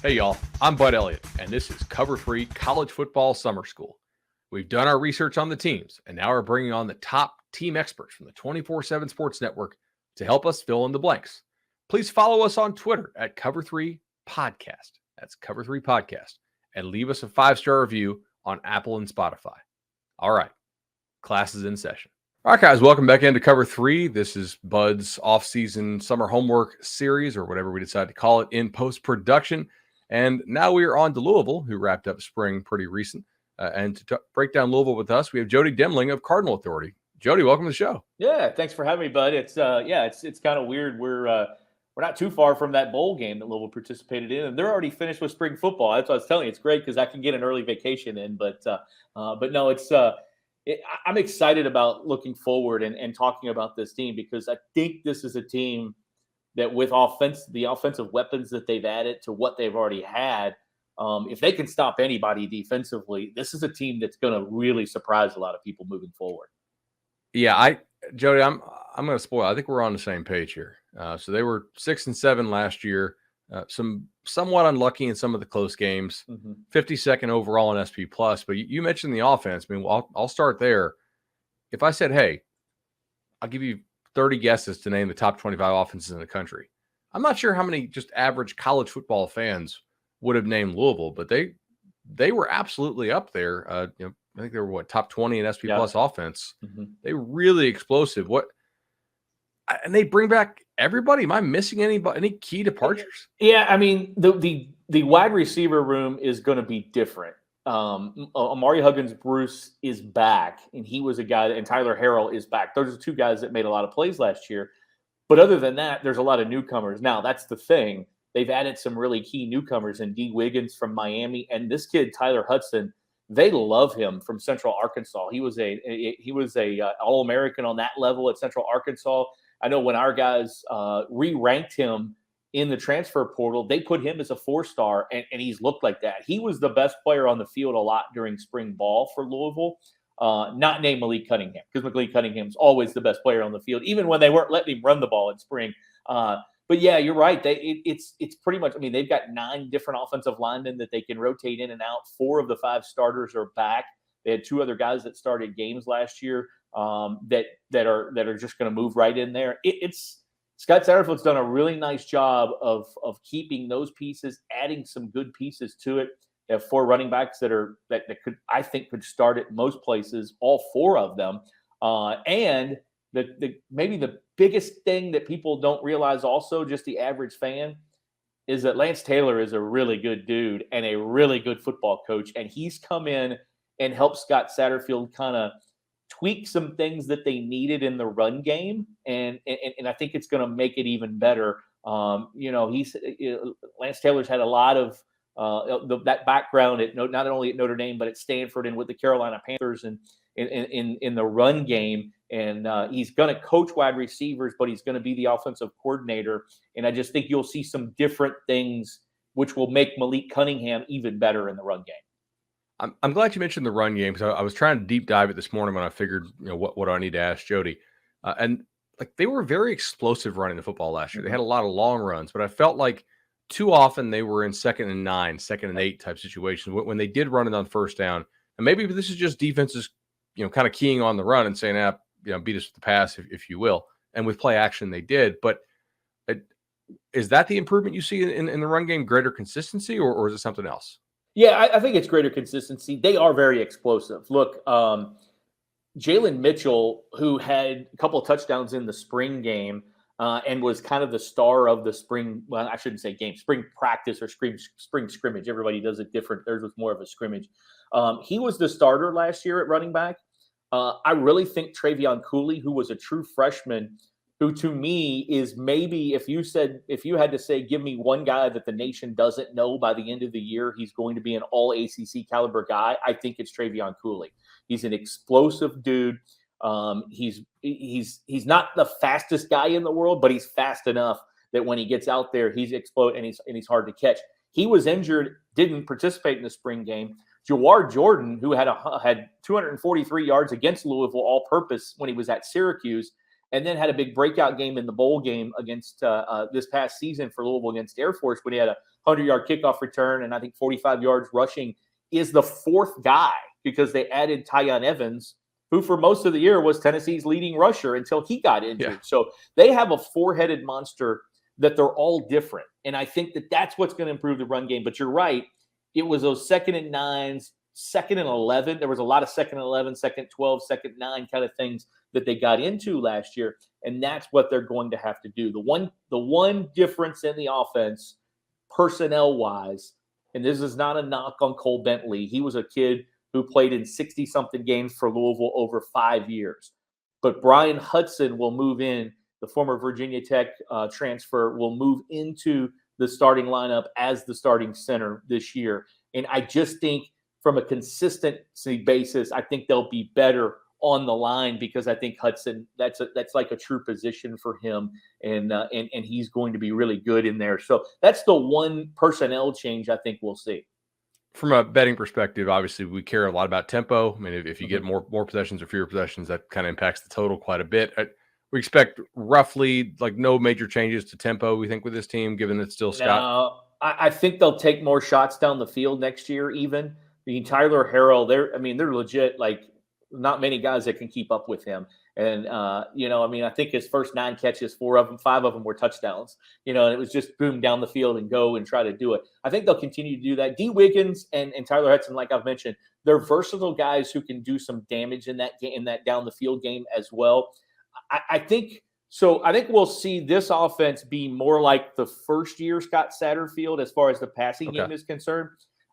Hey, y'all. I'm Bud Elliott, and this is Cover 3 College Football Summer School. We've done our research on the teams, and now we're bringing on the top team experts from the 24/7 Sports Network to help us fill in the blanks. Please follow us on Twitter at Cover 3 Podcast. That's Cover 3 Podcast. And leave us a 5-star review on Apple and Spotify. All right. Class is in session. All right, guys. Welcome back into Cover 3. This is Bud's off-season summer homework series, or whatever we decide to call it, in post-production. And now we are on to Louisville, who wrapped up spring pretty recent. And to break down Louisville with us, we have Jody Demling of CardinalAuthority. Jody, welcome to the show. Yeah, thanks for having me, Bud. It's kind of weird. We're not too far from that bowl game that Louisville participated in, and they're already finished with spring football. That's what I was telling you. It's great because I can get an early vacation in, but no, I'm excited about looking forward and talking about this team because I think this is a team that with the offensive weapons that they've added to what they've already had, if they can stop anybody defensively, this is a team that's going to really surprise a lot of people moving forward. Yeah, Jody, I'm going to spoil. I think we're on the same page here. So they were 6-7 last year. Somewhat unlucky in some of the close games. 52nd overall in SP Plus. But you mentioned the offense. I mean, I'll start there. If I said, hey, I'll give you 30 guesses to name the top 25 offenses in the country, I'm not sure how many just average college football fans would have named Louisville, but they were absolutely up there. I think they were top 20 in SP Plus offense. They were really explosive. And they bring back everybody. Am I missing any key departures? Yeah, I mean the wide receiver room is going to be different. Amari Huggins-Bruce is back, and he was a guy, and Tyler Harrell is back. Those are two guys that made a lot of plays last year. But other than that, there's a lot of newcomers. Now, that's the thing. They've added some really key newcomers in D. Wiggins from Miami, and this kid, Tyler Hudson, they love him from Central Arkansas. He was a All-American on that level at Central Arkansas. I know when our guys re-ranked him in the transfer portal, they put him as a 4-star, and he's looked like that. He was the best player on the field a lot during spring ball for Louisville, not named Malik Cunningham, because Malik Cunningham's always the best player on the field, even when they weren't letting him run the ball in spring. But yeah, you're right. It's pretty much. I mean, they've got 9 different offensive linemen that they can rotate in and out. 4 of the 5 starters are back. They had 2 other guys that started games last year that are just going to move right in there. Scott Satterfield's done a really nice job of keeping those pieces, adding some good pieces to it. They have 4 running backs that could start at most places, all 4 of them, and maybe the biggest thing that people don't realize also, just the average fan, is that Lance Taylor is a really good dude and a really good football coach. And he's come in and helped Scott Satterfield kind of tweak some things that they needed in the run game. And I think it's going to make it even better. Lance Taylor's had a lot of that background at not only at Notre Dame, but at Stanford and with the Carolina Panthers and in the run game. And he's going to coach wide receivers, but he's going to be the offensive coordinator. And I just think you'll see some different things which will make Malik Cunningham even better in the run game. I'm glad you mentioned the run game, because I was trying to deep dive it this morning when I figured, what do I need to ask Jody? And they were very explosive running the football last year. They had a lot of long runs, but I felt like too often they were in 2nd and 9, 2nd and 8 type situations when they did run it on first down. And maybe this is just defenses, kind of keying on the run and saying, beat us with the pass, if you will. And with play action, they did. But is that the improvement you see in the run game, greater consistency, or is it something else? Yeah, I think it's greater consistency. They are very explosive. Look, Jalen Mitchell, who had a couple of touchdowns in the spring game and was kind of the star of the spring, well, I shouldn't say game, spring practice or spring scrimmage. Everybody does it different. Theirs was more of a scrimmage. He was the starter last year at running back. I really think Travion Cooley, who was a true freshman, who to me is maybe, if you had to say, give me one guy that the nation doesn't know by the end of the year, he's going to be an all ACC caliber guy, I think it's Travion Cooley. He's an explosive dude. He's not the fastest guy in the world, but he's fast enough that when he gets out there, he's explode and he's hard to catch. He was injured, didn't participate in the spring game. Jawar Jordan, who had 243 yards against Louisville all-purpose when he was at Syracuse, and then had a big breakout game in the bowl game against this past season for Louisville against Air Force when he had a 100-yard kickoff return and I think 45 yards rushing, is the fourth guy because they added Tyon Evans, who for most of the year was Tennessee's leading rusher until he got injured. Yeah. So they have a four-headed monster that they're all different. And I think that that's what's going to improve the run game. But you're right. It was those 2nd and 9s, 2nd and 11. There was a lot of 2nd and 11, 2nd 12, 2nd 9 kind of things that they got into last year. And that's what they're going to have to do. The one difference in the offense, personnel-wise, and this is not a knock on Cole Bentley. He was a kid who played in 60-something games for Louisville over 5 years. But Brian Hudson will move in. The former Virginia Tech transfer will move into the starting lineup as the starting center this year. And I just think from a consistency basis, I think they'll be better on the line because I think Hudson, that's like a true position for him. And he's going to be really good in there. So that's the one personnel change I think we'll see. From a betting perspective, obviously we care a lot about tempo. I mean, if you get more possessions or fewer possessions, that kind of impacts the total quite a bit. We expect roughly like no major changes to tempo, we think, with this team, given that it's still Scott. No, I think they'll take more shots down the field next year, even. Tyler Harrell, they're legit, like, not many guys that can keep up with him. And, I think his first 9 catches, 5 of them were touchdowns. And it was just boom down the field and go and try to do it. I think they'll continue to do that. D. Wiggins and Tyler Hudson, like I've mentioned, they're versatile guys who can do some damage in that down the field game as well. I think we'll see this offense be more like the first year Scott Satterfield as far as the passing game is concerned.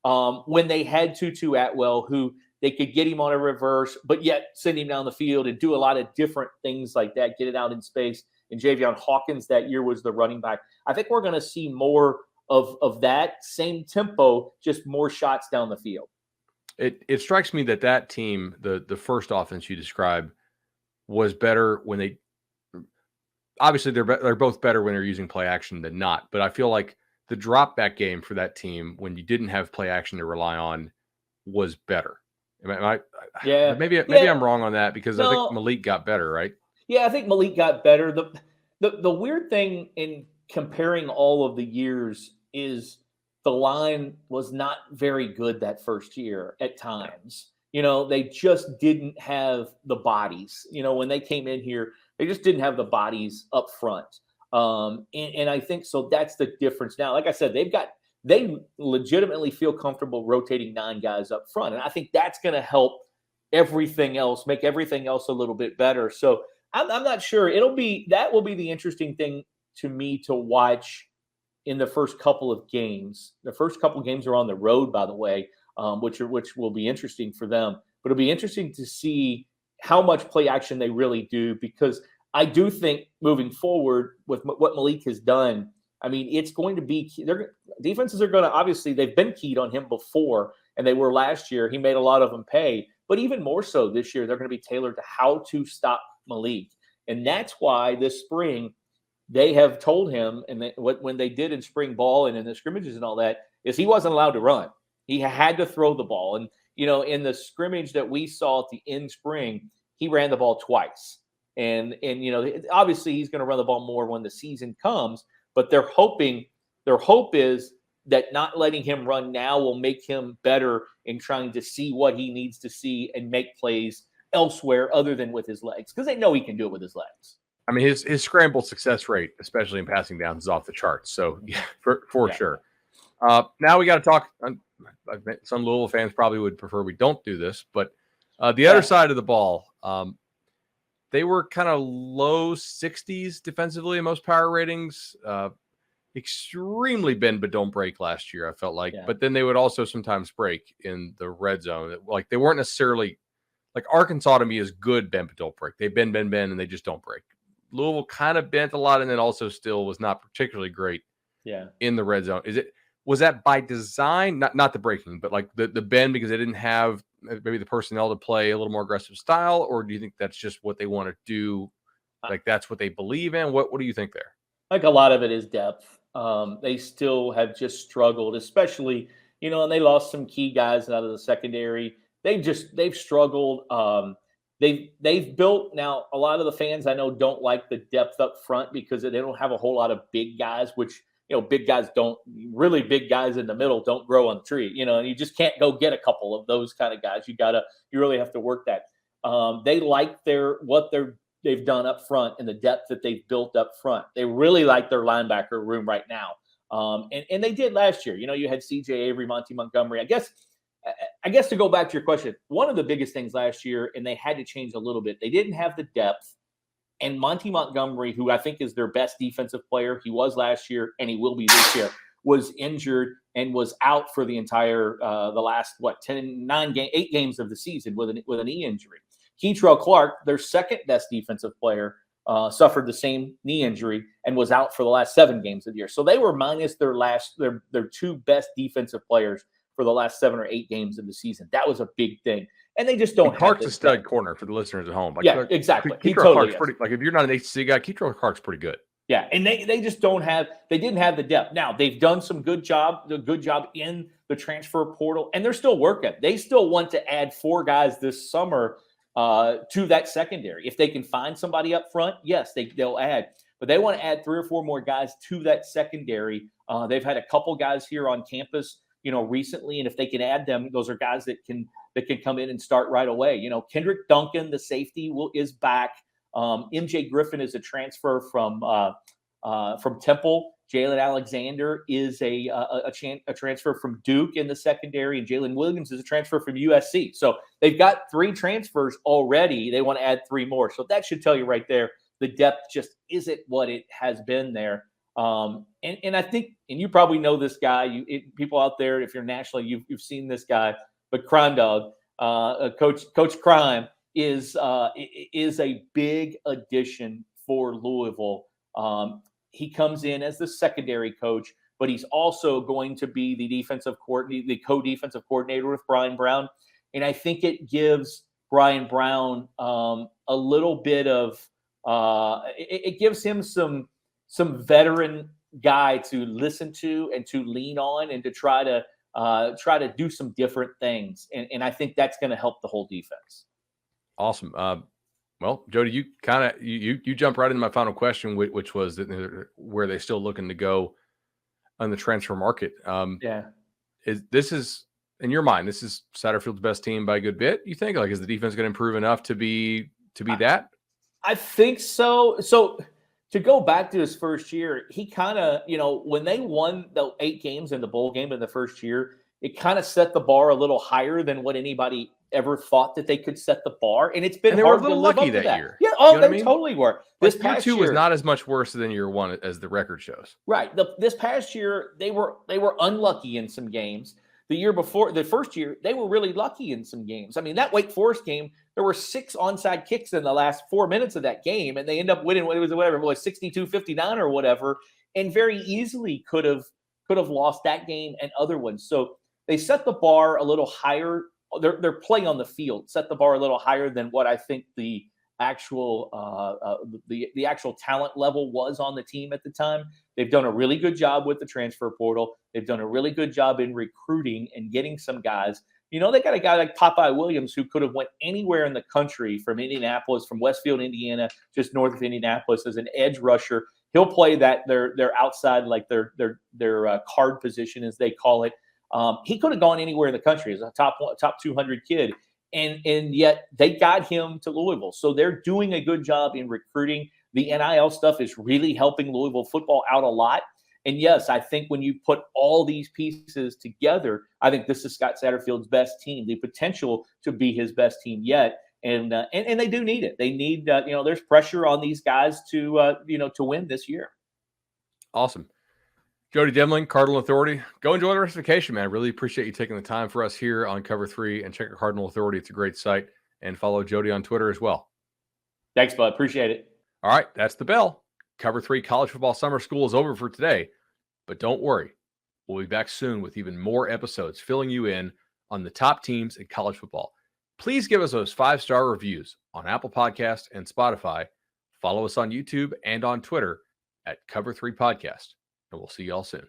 When they had Tutu Atwell, who they could get him on a reverse, but yet send him down the field and do a lot of different things like that, get it out in space. And Javion Hawkins that year was the running back. I think we're going to see more of that same tempo, just more shots down the field. It strikes me that team, the first offense you described, was better when they obviously they're both better when they're using play action than not. But I feel like the drop back game for that team when you didn't have play action to rely on was better. Maybe I'm wrong on that because I think Malik got better, right? Yeah, I think Malik got better. The weird thing in comparing all of the years is the line was not very good that first year at times. They just didn't have the bodies. When they came in here, they just didn't have the bodies up front. And I think so that's the difference now. Like I said, they legitimately feel comfortable rotating 9 guys up front. And I think that's going to help everything else, make everything else a little bit better. So I'm not sure. That will be the interesting thing to me to watch in the first couple of games. The first couple of games are on the road, by the way, which will be interesting for them. But it'll be interesting to see how much play action they really do, because I do think moving forward with what Malik has done, it's going to be defenses are going to, obviously they've been keyed on him before, and they were last year. He made a lot of them pay, but even more so this year, they're going to be tailored to how to stop Malik. And that's why this spring they have told him, and when they did in spring ball and in the scrimmages and all that, is he wasn't allowed to run. He had to throw the ball. And, in the scrimmage that we saw at the end spring, he ran the ball twice. And obviously he's going to run the ball more when the season comes, but their hope is that not letting him run now will make him better in trying to see what he needs to see and make plays elsewhere other than with his legs, because they know he can do it with his legs. His scramble success rate, especially in passing downs, is off the charts. So yeah, for sure. Now we got to talk. Some Louisville fans probably would prefer we don't do this, but the other side of the ball, they were kind of low 60s defensively in most power ratings. Extremely bend but don't break last year, I felt like. Yeah. But then they would also sometimes break in the red zone. Like they weren't necessarily like Arkansas to me is good bend but don't break. They bend, and they just don't break. Louisville kind of bent a lot and then also still was not particularly great in the red zone. Was that by design? Not the breaking, but like the bend because they didn't have maybe the personnel to play a little more aggressive style, or do you think that's just what they want to do? Like that's what they believe in? What do you think there? Like a lot of it is depth. They still have just struggled, especially, and they lost some key guys out of the secondary. They've struggled they've built now. A lot of the fans I know don't like the depth up front because they don't have a whole lot of big guys, which big guys really big guys in the middle don't grow on the tree, and you just can't go get a couple of those kind of guys. You really have to work that. They like they've done up front and the depth that they've built up front. They really like their linebacker room right now. And they did last year. You had CJ Avery, Monty Montgomery. I guess to go back to your question, one of the biggest things last year, and they had to change a little bit, they didn't have the depth. And Monty Montgomery, who I think is their best defensive player, he was last year and he will be this year, was injured and was out for the entire the last 8 games of the season with a knee injury. Keitrell Clark, their second best defensive player, suffered the same knee injury and was out for the last 7 games of the year. So they were minus their 2 best defensive players for the last 7 or 8 games of the season. That was a big thing. And they just don't. Clark's a stud corner for the listeners at home. Exactly. Keitrell Clark's pretty. Like if you're not an ACC guy, Keitrell Clark's pretty good. Yeah, and they just don't have. They didn't have the depth. Now they've done some good job in the transfer portal, and they're still working. They still want to add 4 guys this summer to that secondary. If they can find somebody up front, yes, they'll add. But they want to add 3 or 4 more guys to that secondary. They've had a couple guys here on campus, recently, and if they can add them, those are guys that can come in and start right away. Kendrick Duncan, the safety, is back. MJ Griffin is a transfer from Temple. Jalen Alexander is a transfer from Duke in the secondary, and Jalen Williams is a transfer from USC. So they've got 3 transfers already. They want to add 3 more. So that should tell you right there, the depth just isn't what it has been there. And I think, and you probably know this guy, people out there, if you're nationally, you've seen this guy, but Crime Dog, Coach Crime is a big addition for Louisville. He comes in as the secondary coach, but he's also going to be the co-defensive coordinator with Brian Brown. And I think it gives Brian Brown a little bit of it gives him some veteran guy to listen to and to lean on and to try to do some different things. And I think that's going to help the whole defense. Awesome. Well, Jody, you kind of you jump right into my final question, which was that where they still looking to go on the transfer market. Is in your mind, this is Satterfield's best team by a good bit? You think? Like, is the defense going to improve enough to be that? I think so. So to go back to his first year, he kind of, when they won the 8 games in the bowl game in the first year, it kind of set the bar a little higher than what anybody ever thought that they could set the bar. And it's been hard to live up to that year. Yeah, they totally were. This past year was not as much worse than year 1 as the record shows. Right. This past year, they were unlucky in some games. The year before, the first year, they were really lucky in some games. I mean, that Wake Forest game, there were 6 onside kicks in the last 4 minutes of that game, and they end up winning. It was 62-59 or whatever, and very easily could have lost that game and other ones. So they set the bar a little higher. Their play on the field set the bar a little higher than what I think the actual the actual talent level was on the team at the time. They've done a really good job with the transfer portal. They've done a really good job in recruiting and getting some guys. They got a guy like Popeye Williams who could have went anywhere in the country from Indianapolis, from Westfield, Indiana, just north of Indianapolis, as an edge rusher. He'll play that their outside, like their card position, as they call it. He could have gone anywhere in the country as a top 200 kid, and yet they got him to Louisville. So they're doing a good job in recruiting. The NIL stuff is really helping Louisville football out a lot. And yes, I think when you put all these pieces together, I think this is Scott Satterfield's best team, the potential to be his best team yet. And they do need it. They need, there's pressure on these guys to win this year. Awesome. Jody Demling, Cardinal Authority. Go enjoy the rest of the vacation, man. I really appreciate you taking the time for us here on Cover 3, and check out Cardinal Authority. It's a great site, and follow Jody on Twitter as well. Thanks, bud. Appreciate it. All right. That's the bell. Cover 3 College Football Summer School is over for today, but don't worry. We'll be back soon with even more episodes filling you in on the top teams in college football. Please give us those 5-star reviews on Apple Podcasts and Spotify. Follow us on YouTube and on Twitter at Cover 3 Podcast. And we'll see y'all soon.